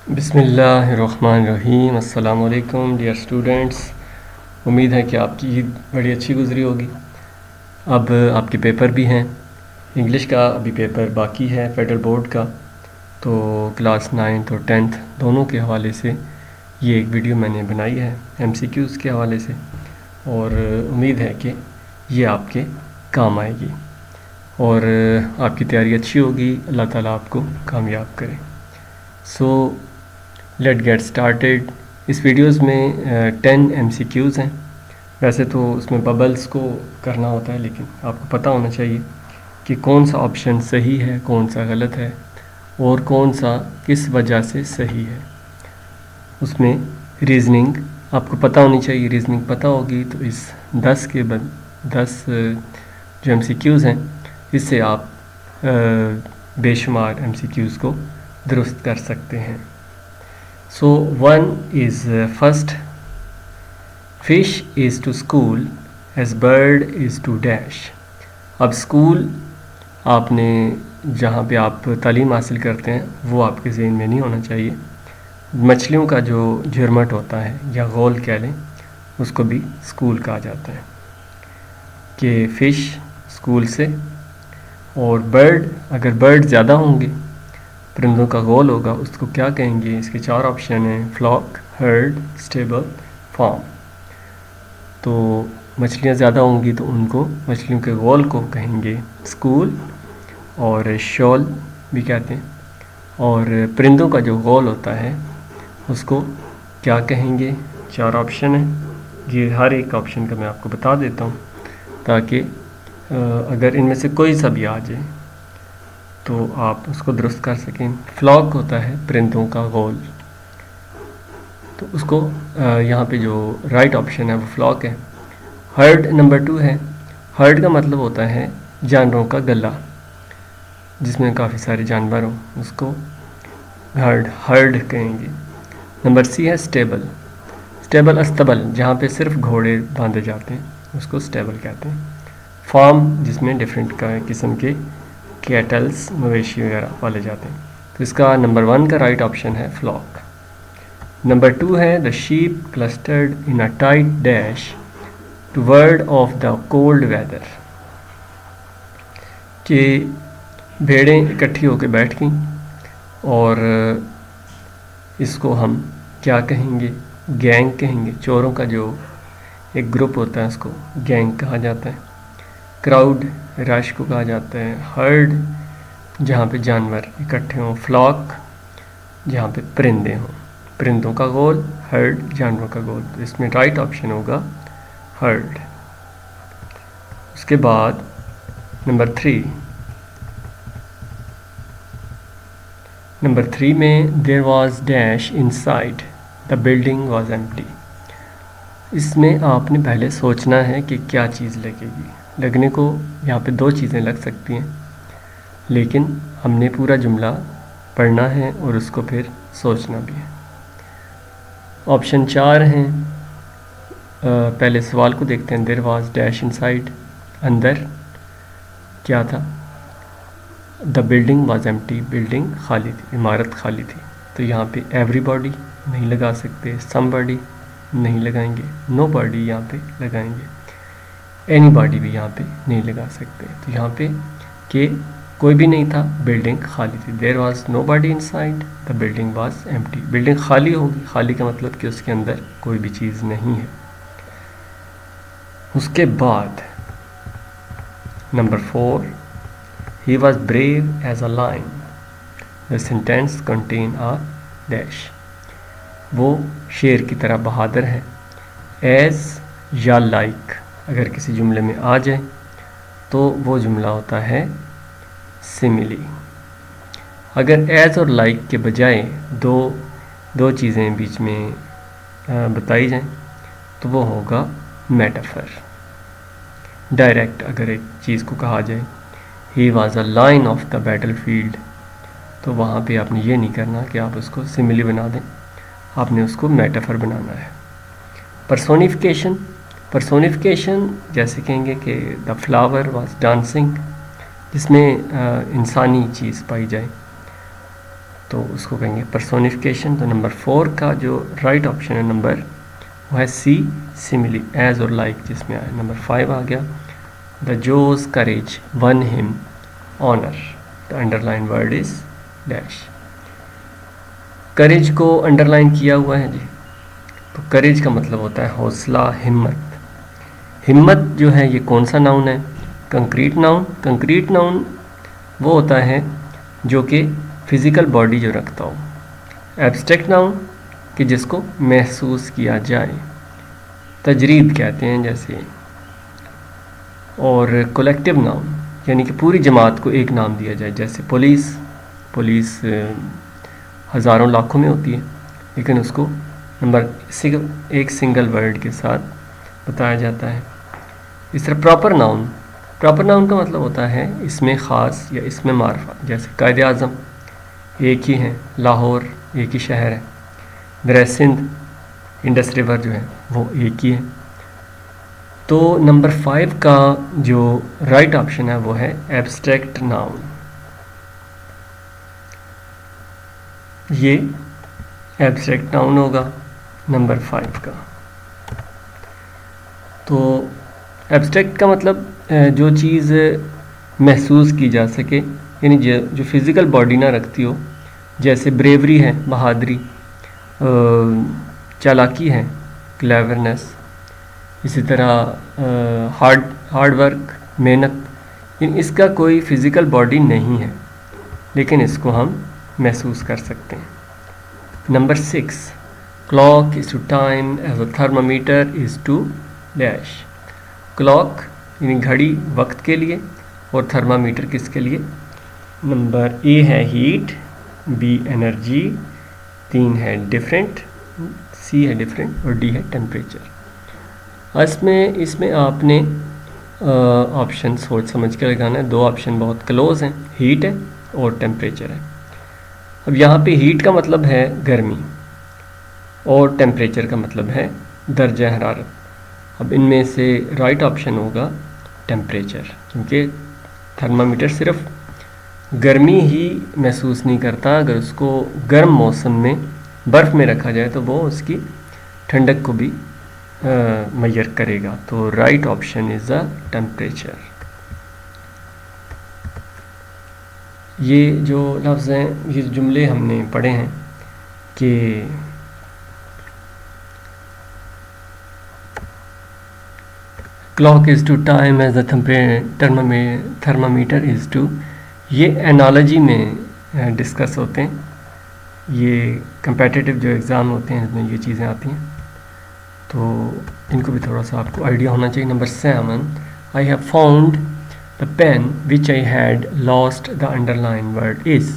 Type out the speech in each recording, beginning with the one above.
بسم اللہ الرحمن الرحیم۔ السلام علیکم ڈیئر اسٹوڈنٹس، امید ہے کہ آپ کی عید بڑی اچھی گزری ہوگی۔ اب آپ کے پیپر بھی ہیں، انگلش کا ابھی پیپر باقی ہے فیڈرل بورڈ کا، تو کلاس 9 اور 10 دونوں کے حوالے سے یہ ایک ویڈیو میں نے بنائی ہے MCQs کے حوالے سے، اور امید ہے کہ یہ آپ کے کام آئے گی اور آپ کی تیاری اچھی ہوگی۔ اللہ تعالیٰ آپ کو کامیاب کرے۔ So let get started. اس ویڈیوز میں 10 MCQs ہیں۔ ویسے تو اس میں ببلز کو کرنا ہوتا ہے، لیکن آپ کو پتہ ہونا چاہیے کہ کون سا آپشن صحیح ہے، کون سا غلط ہے، اور کون سا کس وجہ سے صحیح ہے۔ اس میں ریزننگ آپ کو پتہ ہونی چاہیے، ریزننگ پتہ ہوگی تو اس 10 کے بعد 10 جو MCQs ہیں اس سے آپ بے شمار MCQs کو درست کر سکتے ہیں۔ So one is first, fish is to school as bird is to dash۔ اب اسکول آپ نے جہاں پہ آپ تعلیم حاصل کرتے ہیں وہ آپ کے ذہن میں نہیں ہونا چاہیے۔ مچھلیوں کا جو جرمٹ ہوتا ہے یا غول کہہ لیں، اس کو بھی اسکول کہا جاتا ہے، کہ فش اسکول سے، اور برڈ اگر برڈ زیادہ ہوں گے، پرندوں کا غول ہوگا، اس کو کیا کہیں گے؟ اس کے 4 آپشن ہیں: فلاک، ہرڈ، اسٹیبل، فارم۔ تو مچھلیاں زیادہ ہوں گی تو ان کو مچھلیوں کے غول کو کہیں گے اسکول، اور شول بھی کہتے ہیں۔ اور پرندوں کا جو غول ہوتا ہے اس کو کیا کہیں گے؟ 4 آپشن ہیں، یہ ہر ایک آپشن کا میں آپ کو بتا دیتا ہوں تاکہ اگر ان میں سے کوئی سا بھی آ جائے تو آپ اس کو درست کر سکیں۔ فلاک ہوتا ہے پرندوں کا غول، تو اس کو یہاں پہ جو رائٹ آپشن ہے وہ فلاک ہے۔ ہرڈ نمبر 2 ہے۔ ہرڈ کا مطلب ہوتا ہے جانوروں کا گلہ، جس میں کافی سارے جانور ہوں، اس کو ہرڈ کہیں گے۔ نمبر C ہے اسٹیبل۔ اسٹیبل استبل، جہاں پہ صرف گھوڑے باندھے جاتے ہیں، اس کو اسٹیبل کہتے ہیں۔ فارم، جس میں ڈیفرنٹ قسم کے کیٹلز، مویشی وغیرہ پالے جاتے ہیں۔ تو اس کا نمبر 1 کا رائٹ آپشن ہے فلاک۔ نمبر 2 ہے the shape clustered in a tight dash toward of the cold weather, کہ بھیڑیں اکٹھی ہو کے بیٹھ گئیں، اور اس کو ہم کیا کہیں گے؟ گینگ کہیں گے۔ چوروں کا جو ایک گروپ ہوتا ہے اس کو گینگ کہا جاتا ہے۔ کراؤڈ، رش کو کہا جاتا ہے۔ ہرڈ، جہاں پہ جانور اکٹھے ہوں۔ فلاک، جہاں پہ پرندے ہوں، پرندوں کا غول، ہرڈ جانوروں کا غول۔ تو اس میں رائٹ آپشن ہوگا ہرڈ۔ اس کے بعد نمبر 3 میں there was dash inside the building was empty. اس میں آپ نے پہلے سوچنا ہے کہ کیا چیز لگے گی۔ لگنے کو یہاں پہ 2 چیزیں لگ سکتی ہیں، لیکن ہم نے پورا جملہ پڑھنا ہے اور اس کو پھر سوچنا بھی ہے۔ آپشن 4 ہیں۔ پہلے سوال کو دیکھتے ہیں۔ There was dash inside, اندر کیا تھا؟ The building was empty, building خالی تھی، عمارت خالی تھی۔ تو یہاں پہ ایوری باڈی نہیں لگا سکتے، سم باڈی نہیں لگائیں گے، نو باڈی یہاں پہ لگائیں گے، اینی باڈی بھی یہاں پہ نہیں لگا سکتے۔ تو یہاں پہ کہ کوئی بھی نہیں تھا، بلڈنگ خالی تھی۔ There was no body in side the building was empty, building خالی ہوگی، خالی کا مطلب کہ اس کے اندر کوئی بھی چیز نہیں ہے۔ اس کے بعد number 4، he was brave as a lion, the sentence contain a dash۔ وہ شیر کی طرح بہادر ہے۔ ایز یا لائک اگر کسی جملے میں آ جائے تو وہ جملہ ہوتا ہے سملی۔ اگر ایز اور لائک کے بجائے دو چیزیں بیچ میں بتائی جائیں تو وہ ہوگا میٹافر۔ ڈائریکٹ اگر ایک چیز کو کہا جائے he was a line of the battle field, تو وہاں پہ آپ نے یہ نہیں کرنا کہ آپ اس کو سملی بنا دیں، آپ نے اس کو میٹافر بنانا ہے۔ پرسونیفیکیشن جیسے کہیں گے کہ دا فلاور واز ڈانسنگ، جس میں انسانی چیز پائی جائے تو اس کو کہیں گے پرسونیفیکیشن. تو نمبر 4 کا جو رائٹ آپشن ہے نمبر وہ ہے سی سملی ایز اور لائک جس میں آیا. نمبر 5 آ گیا دا جوز کریج ون ہم owner. The under line word is dash. Courage کو انڈر لائن کیا ہوا ہے جی. تو کریج کا مطلب ہوتا ہے حوصلہ, ہمت. ہمت جو ہے یہ کون سا ناؤن ہے؟ Concrete noun. کنکریٹ ناؤن وہ ہوتا ہے جو کہ فزیکل باڈی جو رکھتا ہو. ایبسٹریکٹ ناؤن کہ جس کو محسوس کیا جائے, تجرید کہتے ہیں جیسے. اور کولیکٹیو ناؤن یعنی کہ پوری جماعت کو ایک نام دیا جائے, جیسے پولیس. پولیس ہزاروں لاکھوں میں ہوتی ہے لیکن اس کو ایک سنگل ورڈ کے ساتھ بتایا جاتا ہے. اس طرح پراپر ناؤن. پراپر ناؤن کا مطلب ہوتا ہے اس میں خاص یا اس میں معرفہ, جیسے قائد اعظم ایک ہی ہیں, لاہور ایک ہی شہر ہے, دریا سندھ انڈس ریور جو ہے وہ ایک ہی ہے. تو نمبر 5 کا جو رائٹ آپشن ہے وہ ہے ایبسٹریکٹ ناؤن. یہ ایبسٹریکٹ ناؤن ہوگا نمبر 5 کا. تو ایبسٹریکٹ کا مطلب جو چیز محسوس کی جا سکے, یعنی جو فزیکل باڈی نہ رکھتی ہو, جیسے بریوری ہے بہادری, چالاکی ہے کلیورنس, اسی طرح ہارڈ ورک محنت. یعنی اس کا کوئی فزیکل باڈی نہیں ہے لیکن اس کو ہم محسوس کر سکتے ہیں. نمبر 6 clock is to time as a thermometer is to dash. Clock یعنی گھڑی وقت کے لیے اور تھرمامیٹر کس کے لیے؟ نمبر اے ہے ہیٹ, بی انرجی, 3 ہے ڈفرینٹ, سی ہے ڈفرینٹ اور ڈی ہے ٹیمپریچر. اس میں آپ نے آپشن سوچ سمجھ کے لگانا ہے. 2 آپشن بہت کلوز ہیں, ہیٹ ہے اور ٹیمپریچر ہے. اب یہاں پہ ہیٹ کا مطلب ہے گرمی اور ٹیمپریچر کا مطلب ہے درجہ حرارت. اب ان میں سے رائٹ آپشن ہوگا ٹیمپریچر, کیونکہ تھرمامیٹر صرف گرمی ہی محسوس نہیں کرتا. اگر اس کو گرم موسم میں برف میں رکھا جائے تو وہ اس کی ٹھنڈک کو بھی میئر کرے گا. تو right option is the temperature. یہ جو لفظ ہیں, یہ جملے ہم نے پڑھے ہیں کہ clock is to time as the thermometer is to, یہ انالوجی میں ڈسکس ہوتے ہیں. یہ کمپیٹیٹیو جو ایگزام ہوتے ہیں اس میں یہ چیزیں آتی ہیں, تو ان کو بھی تھوڑا سا آپ کو آئیڈیا ہونا چاہیے. Number 7 I have found the pen which I had lost. The underlined word is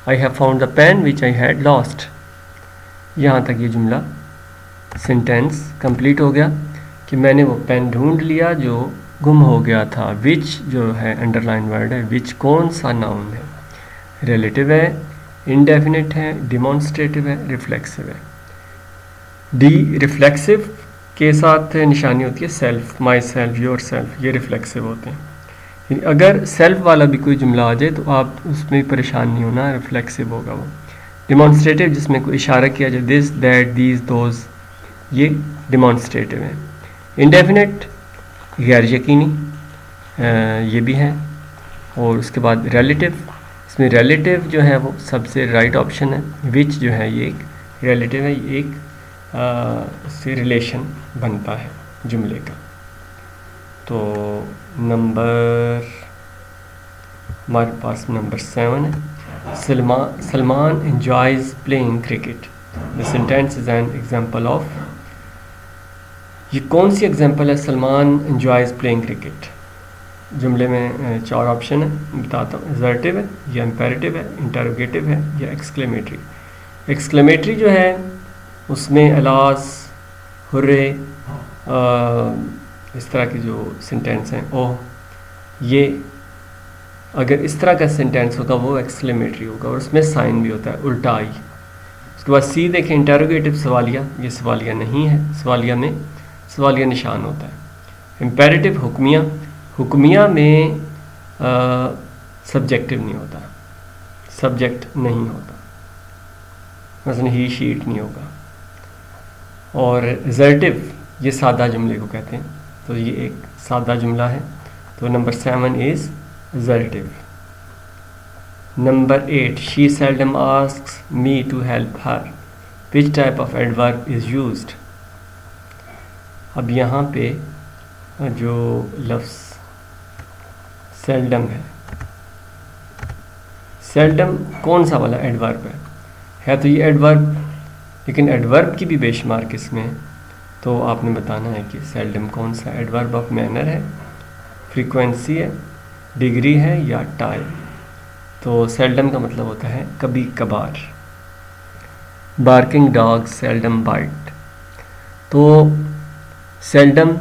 I have found the pen which I had lost. یہاں تک یہ جملہ سینٹینس کمپلیٹ ہو گیا کہ میں نے وہ پین ڈھونڈ لیا جو گم ہو گیا تھا. وچ جو ہے انڈر لائن ورڈ ہے, وچ کون سا ناؤن ہے؟ ریلیٹیو ہے, انڈیفینٹ ہے, ڈیمانسٹریٹو ہے, ریفلیکسو ہے. ڈی ریفلیکسو کے ساتھ نشانی ہوتی ہے self, my self, your self, یہ ریفلیکسو ہوتے ہیں. یعنی اگر سیلف والا بھی کوئی جملہ آ جائے تو آپ اس میں پریشان نہیں ہونا, ریفلیکسو ہوگا وہ. ڈیمانسٹریٹو جس میں کوئی اشارہ کیا جائے, دس, دیٹ, دیز, دوز, یہ ڈیمانسٹریٹو ہے. انڈیفینٹ غیر یقینی, یہ بھی ہے. اور اس کے بعد ریلیٹیو, اس میں ریلیٹیو جو ہے وہ سب سے رائٹ آپشن ہے. وچ جو ہے یہ ایک ریلیٹیو ہے, یہ ایک اس سے ریلیشن بنتا ہے جملے کا. تو ہمارے پاس نمبر 7 ہے. Salman enjoys playing cricket. The sentence is an example of. یہ کون سی ایگزامپل ہے سلمان انجوائز پلینگ کرکٹ؟ جملے میں 4 آپشن ہیں, بتاتا ہوں. ایزرٹیو ہے یا امپیریٹیو ہے, انٹروگیٹیو ہے یا ایکسکلیمیٹری. ایکسکلیمیٹری جو ہے اس میں الاس, ہرے, اس طرح کے جو سینٹینس ہیں, اوہ, یہ اگر اس طرح کا سینٹینس ہوگا وہ ایکسکلیمیٹری ہوگا, اور اس میں سائن بھی ہوتا ہے الٹا آئی. اس کے بعد سی دیکھیں, انٹروگیٹیو سوالیہ, یہ سوالیہ نہیں ہے, سوالیہ میں سوالیہ نشان ہوتا ہے. امپیریٹیو حکمیہ, حکمیہ میں سبجیکٹیو نہیں ہوتا, سبجیکٹ نہیں ہوتا. مثلا ہی شی اٹ نہیں ہوگا. اور ریزلٹیو یہ سادہ جملے کو کہتے ہیں, تو یہ ایک سادہ جملہ ہے. تو number 7 is resultive. Number 8 she seldom asks me to help her. Which type of adverb is used. اب یہاں پہ جو لفظ سیلڈم ہے, سیلڈم کون سا والا ایڈورب ہے تو یہ ایڈورب, لیکن ایڈورب کی بھی بے شمار قسمیں ہیں. تو آپ نے بتانا ہے کہ سیلڈم کون سا ایڈورب آف مینر ہے, فریکوینسی ہے, ڈگری ہے یا ٹائم. تو سیلڈم کا مطلب ہوتا ہے کبھی کبھار. Barking dog seldom byte. تو سیلڈم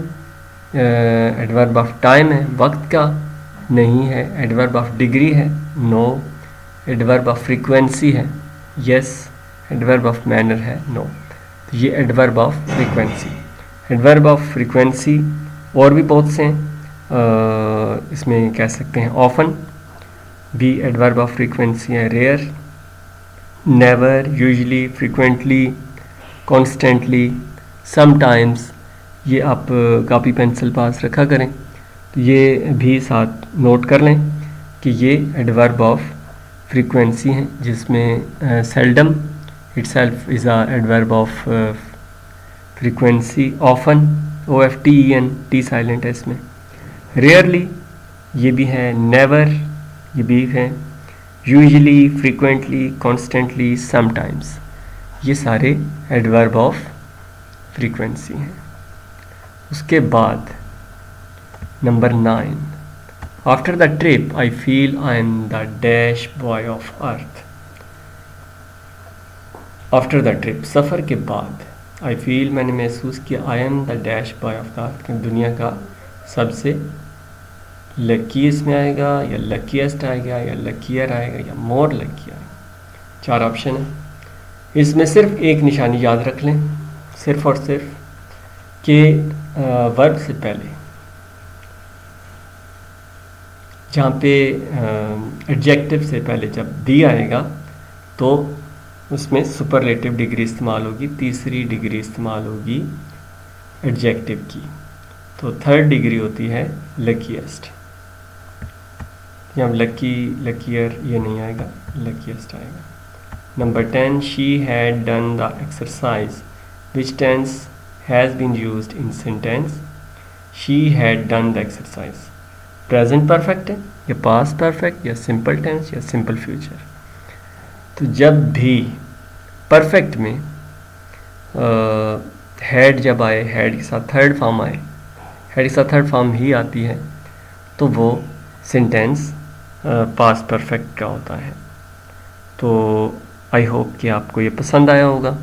ایڈورب آف ٹائم ہے, وقت کا نہیں ہے. ایڈورب آف ڈگری ہے, نو. ایڈورب آف فریکوینسی ہے, یس. ایڈورب آف مینر ہے, نو. تو یہ adverb of frequency. Adverb of frequency اور بھی بہت سے ہیں, اس میں کہہ سکتے ہیں آفن بھی ایڈورب آف فریکوینسی ہے, rare, never, usually, frequently, constantly, some times. یہ آپ کاپی پینسل پاس رکھا کریں, تو یہ بھی ساتھ نوٹ کر لیں کہ یہ ایڈورب آف فریکوینسی ہیں, جس میں seldom it self is a adverb of frequency. Often OFTEN, T silent ہے اس میں. ریئرلی یہ بھی ہے, نیور یہ بھی ہے, usually, frequently, constantly, some times. یہ سارے ایڈورب آف فریکوینسی ہیں. اس کے بعد number 9 after the trip I feel I am the dash boy of earth. After the trip سفر کے بعد, آئی فیل میں نے محسوس کیا, I am the dash boy of the earth کہ دنیا کا سب سے لکی اس میں آئے گا, یا لکیسٹ آئے گا, یا لکیئر آئے گا, یا مور لکی آئے گا. 4 آپشن ہیں. اس میں صرف ایک نشانی یاد رکھ لیں, صرف اور صرف کہ ورب سے پہلے جہاں پہ ایڈجیکٹو سے پہلے جب دی آئے گا تو اس میں سپرلیٹو ڈگری استعمال ہوگی, تیسری ڈگری استعمال ہوگی ایڈجیکٹو کی. تو 3rd ڈگری ہوتی ہے لکیسٹ. یہاں لکی, لکیئر یہ نہیں آئے گا, لکیسٹ آئے گا. Number 10 she had done the exercise. Which tense has been used in sentence. She had done the exercise. Present perfect ہے یا past perfect یا simple tense یا simple future. تو جب بھی perfect میں had جب آئے, had کے ساتھ third form آئے, had کے ساتھ third form ہی آتی ہے, تو وہ sentence past perfect کا ہوتا ہے. تو I hope کہ آپ کو یہ پسند آیا ہوگا.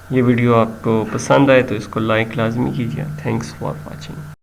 یہ ویڈیو آپ کو پسند آئے تو اس کو لائک لازمی کیجیے. Thanks for watching.